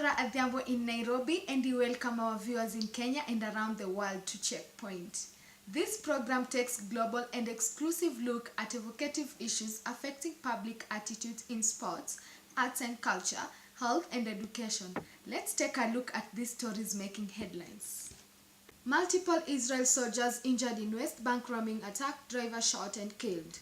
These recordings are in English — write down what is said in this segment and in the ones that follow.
Norah Adhiambo in Nairobi, and we welcome our viewers in Kenya and around the world to Checkpoint. This program takes global and exclusive look at evocative issues affecting public attitudes in sports, arts and culture, health and education. Let's take a look at these stories making headlines. Multiple Israel soldiers injured in West Bank ramming attack, driver shot and killed.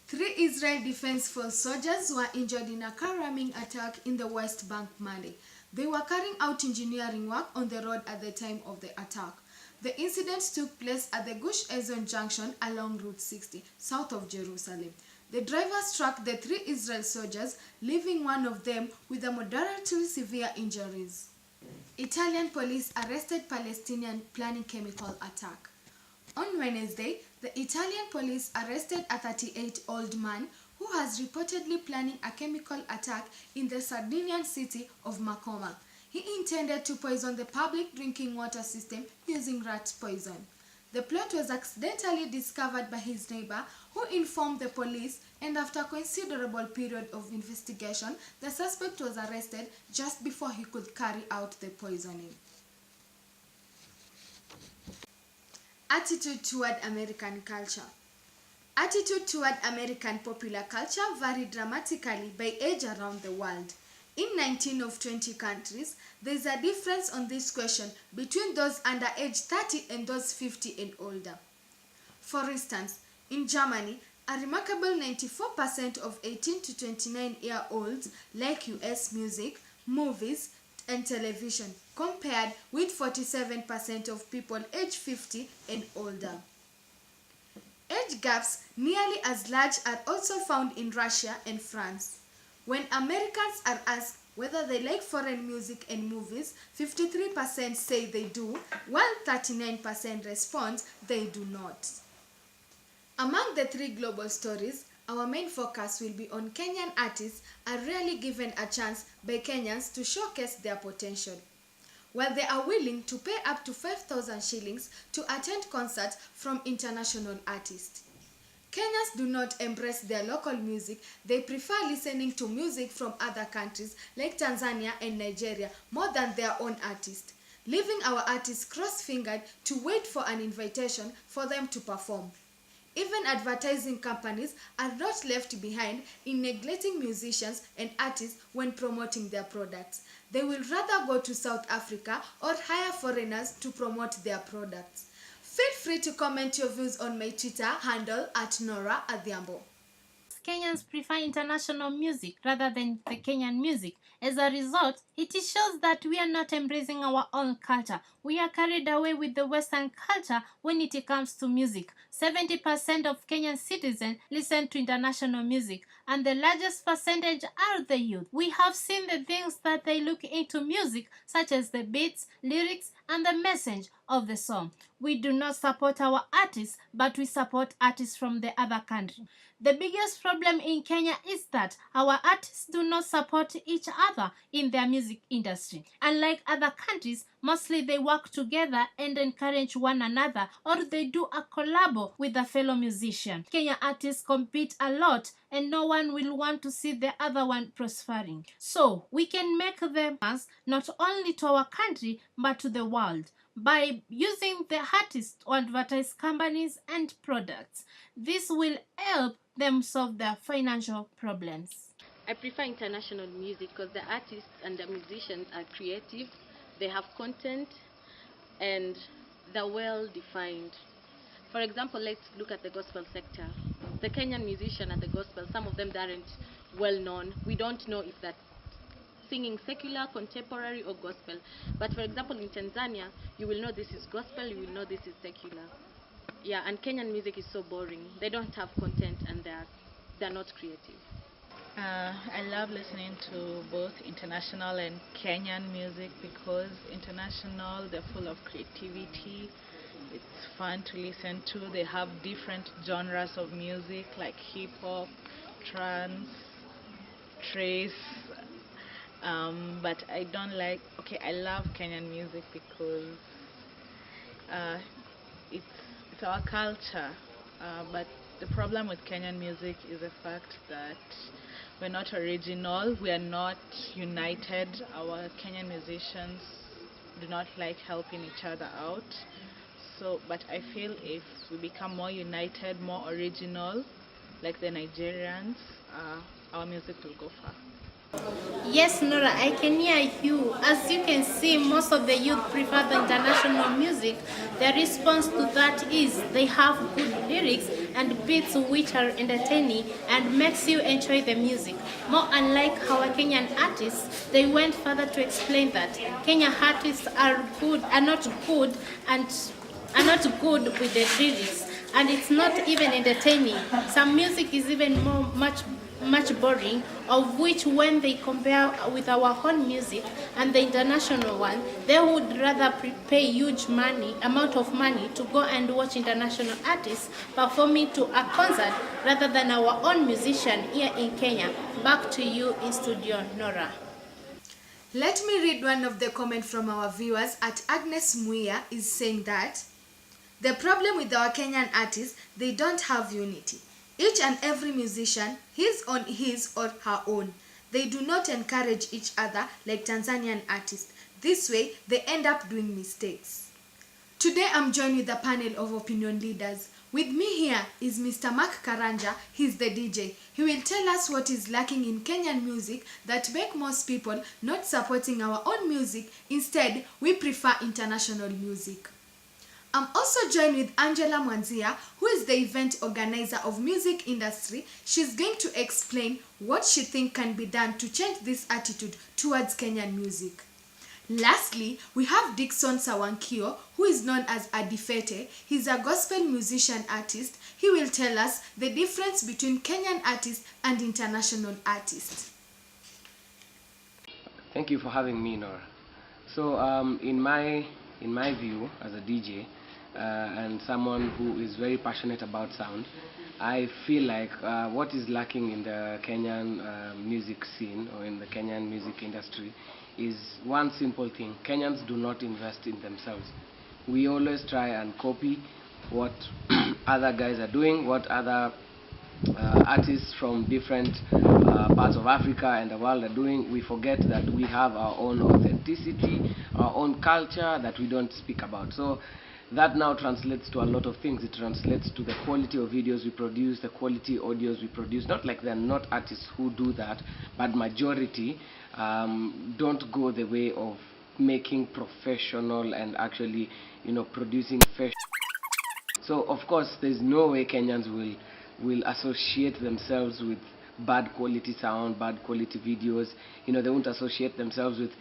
3 Israel Defense Force soldiers were injured in a car ramming attack in the West Bank Monday. They were carrying out engineering work on the road at the time of the attack. The incident took place at the Gush Ezon junction along Route 60, south of Jerusalem. The driver struck the 3 Israel soldiers, leaving one of them with a moderately severe injuries. Italian police arrested Palestinian planning chemical attack. On Wednesday, the Italian police arrested a 38-year-old man who has reportedly planning a chemical attack in the Sardinian city of Macoma. He intended to poison the public drinking water system using rat poison. The plot was accidentally discovered by his neighbor, who informed the police, and after a considerable period of investigation, the suspect was arrested just before he could carry out the poisoning. Attitude toward American culture. Attitude toward American popular culture varied dramatically by age around the world. In 19 of 20 countries, there is a difference on this question between those under age 30 and those 50 and older. For instance, in Germany, a remarkable 94% of 18 to 29-year-olds like US music, movies, and television, compared with 47% of people aged 50 and older. Age gaps nearly as large are also found in Russia and France. When Americans are asked whether they like foreign music and movies, 53% say they do, while 39% respond they do not. Among the 3 global stories, our main focus will be on Kenyan artists are rarely given a chance by Kenyans to showcase their potential. While they are willing to pay up to 5,000 shillings to attend concerts from international artists. Kenyans do not embrace their local music, they prefer listening to music from other countries like Tanzania and Nigeria more than their own artists, leaving our artists cross-fingered to wait for an invitation for them to perform. Even advertising companies are not left behind in neglecting musicians and artists when promoting their products. They will rather go to South Africa or hire foreigners to promote their products. Feel free to comment your views on my Twitter handle @Norah Adhiambo. Kenyans prefer international music rather than the Kenyan music. As a result, it shows that we are not embracing our own culture. We are carried away with the Western culture when it comes to music. 70% of Kenyan citizens listen to international music, and the largest percentage are the youth. We have seen the things that they look into music, such as the beats, lyrics, and the message of the song. We do not support our artists, but we support artists from the other country. The biggest problem in Kenya is that our artists do not support each other in their music industry. Unlike other countries, mostly they work together and encourage one another, or they do a collab with a fellow musician. Kenya artists compete a lot, and no one will want to see the other one prospering. So we can make them not only to our country but to the world by using the artists to advertise companies and products. This will help them solve their financial problems. I prefer international music because the artists and the musicians are creative, they have content, and they're well defined. For example, let's look at the gospel sector. The Kenyan musician and the gospel, some of them aren't well known. We don't know if that's singing secular, contemporary, or gospel. But for example, in Tanzania, you will know this is gospel, you will know this is secular. Yeah, and Kenyan music is so boring. They don't have content and they're not creative. I love listening to both international and Kenyan music because international, they're full of creativity. It's fun to listen to. They have different genres of music like hip hop, trance, trace. But I don't like. Okay, I love Kenyan music because it's our culture. But the problem with Kenyan music is the fact that we're not original, we are not united. Our Kenyan musicians do not like helping each other out. So, but I feel if we become more united, more original, like the Nigerians, our music will go far. Yes, Nora, I can hear you. As you can see, most of the youth prefer the international music. The response to that is they have good lyrics and beats which are entertaining and makes you enjoy the music. More unlike our Kenyan artists, they went further to explain that Kenyan artists are not good and are not good with the lyrics, and it's not even entertaining. Some music is even much boring, of which when they compare with our own music and the international one, they would rather pay huge amount of money to go and watch international artists performing to a concert rather than our own musician here in Kenya. Back to you in studio, Nora. Let me read one of the comments from our viewers. At Agnes Muia is saying that the problem with our Kenyan artists, they don't have unity. Each and every musician is on his or her own. They do not encourage each other like Tanzanian artists. This way, they end up doing mistakes. Today, I'm joined with a panel of opinion leaders. With me here is Mr. Mark Karanja. He's the DJ. He will tell us what is lacking in Kenyan music that make most people not supporting our own music. Instead, we prefer international music. I'm also joined with Angela Mwanzia, who is the event organizer of music industry. She's going to explain what she thinks can be done to change this attitude towards Kenyan music. Lastly, we have Dixon Sawankio, who is known as Adifete. He's a gospel musician artist. He will tell us the difference between Kenyan artists and international artists. Thank you for having me, Norah. So, in my view, as a DJ and someone who is very passionate about sound, I feel like what is lacking in the Kenyan music scene or in the Kenyan music industry is one simple thing: Kenyans do not invest in themselves. We always try and copy what other guys are doing, what other artists from different parts of Africa and the world are doing. We forget that we have our own authenticity, our own culture that we don't speak about. So that now translates to a lot of things. It translates to the quality of videos we produce, the quality audios we produce. Not like they're not artists who do that, but majority don't go the way of making professional and actually, producing fashion. So of course, there's no way Kenyans will associate themselves with bad quality sound, bad quality videos. They won't associate themselves with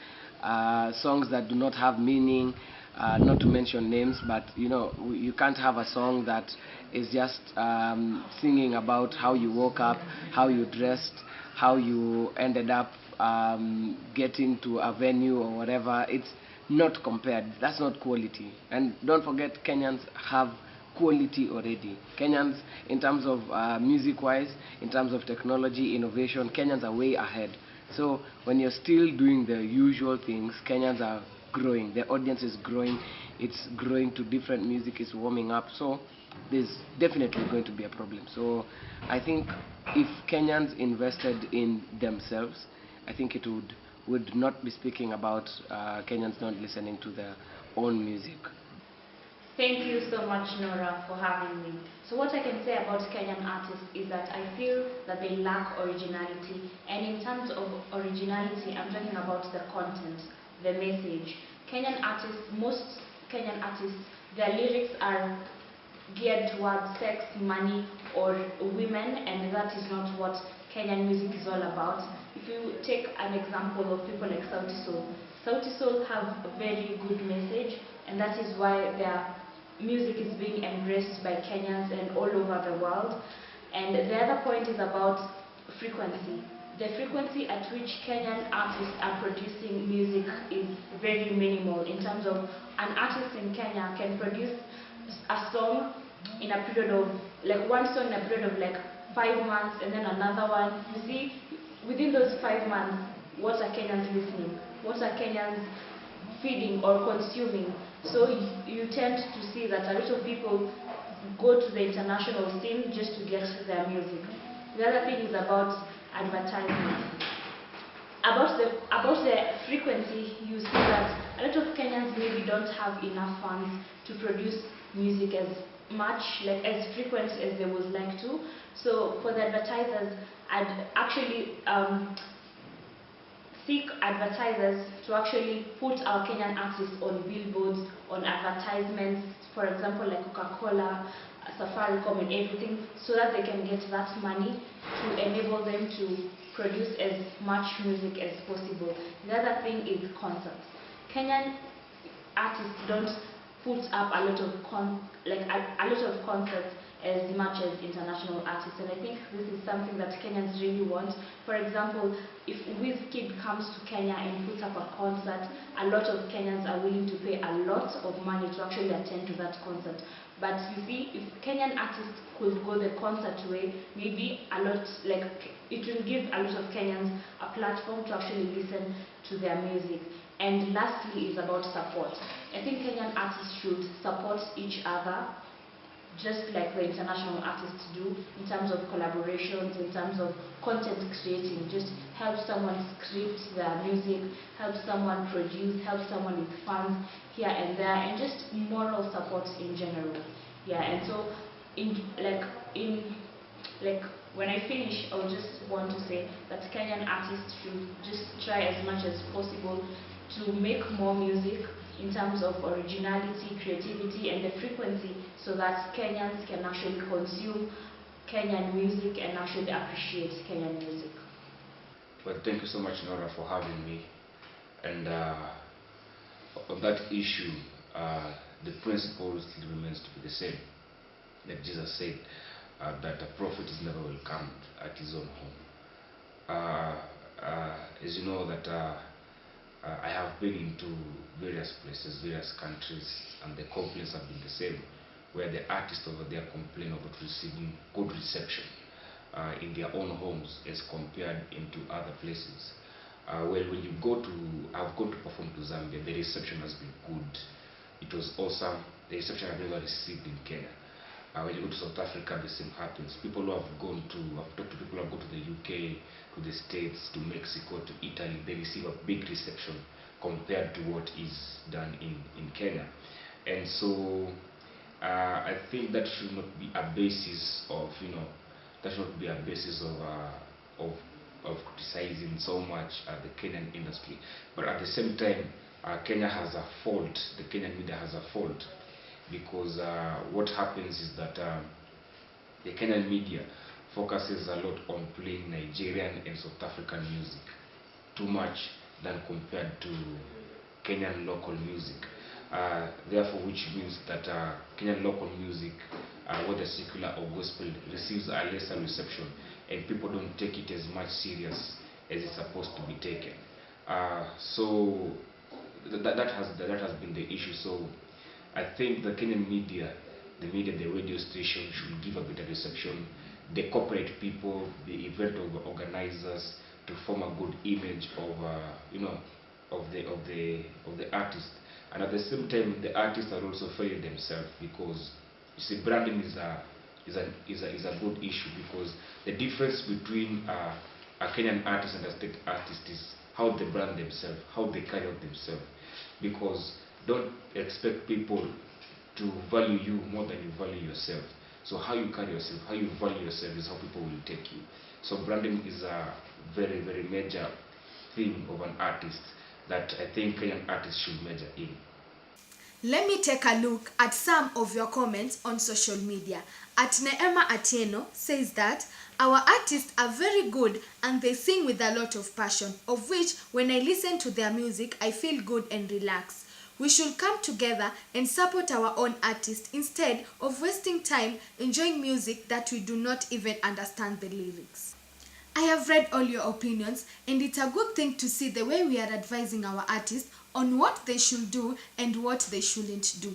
songs that do not have meaning, not to mention names, but you can't have a song that is just singing about how you woke up, how you dressed, how you ended up getting to a venue or whatever. It's not compared. That's not quality. And don't forget, Kenyans have quality already. Kenyans, in terms of music-wise, in terms of technology, innovation, Kenyans are way ahead. So when you're still doing the usual things, Kenyans are growing. The audience is growing. It's growing to different music. It's warming up. So there's definitely going to be a problem. So I think if Kenyans invested in themselves, I think it would not be speaking about Kenyans not listening to their own music. Thank you so much, Nora, for having me. So what I can say about Kenyan artists is that I feel that they lack originality. And in terms of originality, I'm talking about the content, the message. Most Kenyan artists, their lyrics are geared towards sex, money, or women, and that is not what Kenyan music is all about. If you take an example of people like Sauti Sol have a very good message, and that is why their music is being embraced by Kenyans and all over the world. And the other point is about frequency. The frequency at which Kenyan artists are producing music is very minimal, in terms of an artist in Kenya can produce a song in a period of, like one song in a period of like 5 months, and then another one. You see, within those 5 months, what are Kenyans listening? What are Kenyans feeding or consuming? So you tend to see that a lot of people go to the international scene just to get their music. The other thing is about advertisements. About the frequency, you see that a lot of Kenyans maybe don't have enough funds to produce music as much, like as frequent as they would like to. So for the advertisers, I'd actually seek advertisers to actually put our Kenyan artists on billboards, on advertisements, for example like Coca-Cola, Safaricom and everything, so that they can get that money to enable them to produce as much music as possible. The other thing is concerts. Kenyan artists don't put up a lot of concerts as much as international artists, and I think this is something that Kenyans really want. For example, if Wizkid comes to Kenya and puts up a concert, a lot of Kenyans are willing to pay a lot of money to actually attend to that concert. But you see, if Kenyan artists could go the concert way, maybe it will give a lot of Kenyans a platform to actually listen to their music. And lastly is about support. I think Kenyan artists should support each other, just like the international artists do, in terms of collaborations, in terms of content creating. Just help someone script their music, help someone produce, help someone with funds here and there, and just moral support in general. Yeah, and so when I finish, I would just want to say that Kenyan artists should just try as much as possible to make more music in terms of originality, creativity, and the frequency, so that Kenyans can actually consume Kenyan music and actually appreciate Kenyan music. Well, thank you so much, Norah, for having me. And on that issue, the principle still remains to be the same. Like Jesus said, that a prophet is never welcomed at his own home. As you know that I have been into various places, various countries, and the complaints have been the same, where the artists over there complain about receiving good reception in their own homes as compared into other places. Well, when you I've gone to perform to Zambia, the reception has been good. It was awesome. The reception I've never received in Kenya. When you go to South Africa, the same happens. People who I've talked to people who have gone to the UK, to the States, to Mexico, to Italy, they receive a big reception compared to what is done in Kenya. And so I think that should not be a basis of, of criticizing so much the Kenyan industry. But at the same time, Kenya has a fault, the Kenyan media has a fault, because what happens is that the Kenyan media focuses a lot on playing Nigerian and South African music too much than compared to Kenyan local music. Therefore, which means that Kenyan local music, whether secular or gospel, receives a lesser reception, and people don't take it as much serious as it's supposed to be taken. So that has been the issue. So I think the Kenyan media, the radio station should give a better reception. The corporate people, the event organizers, to form a good image of of the artist, and at the same time the artists are also failing themselves, because you see, branding is a good issue, because the difference between a Kenyan artist and a state artist is how they brand themselves, how they carry out themselves. Because don't expect people to value you more than you value yourself. So how you carry yourself, how you value yourself is how people will take you. So branding is a very, very major theme of an artist that I think Kenyan artists should major in. Let me take a look at some of your comments on social media. At Neema Atieno says that our artists are very good and they sing with a lot of passion, of which when I listen to their music, I feel good and relaxed. We should come together and support our own artists instead of wasting time enjoying music that we do not even understand the lyrics. I have read all your opinions, and it's a good thing to see the way we are advising our artists on what they should do and what they shouldn't do.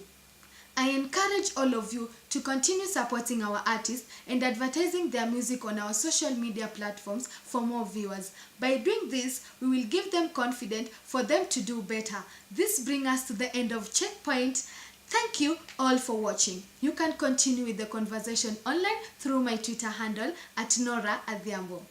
I encourage all of you to continue supporting our artists and advertising their music on our social media platforms for more viewers. By doing this, we will give them confidence for them to do better. This brings us to the end of Checkpoint. Thank you all for watching. You can continue with the conversation online through my Twitter handle at Norah Adhiambo.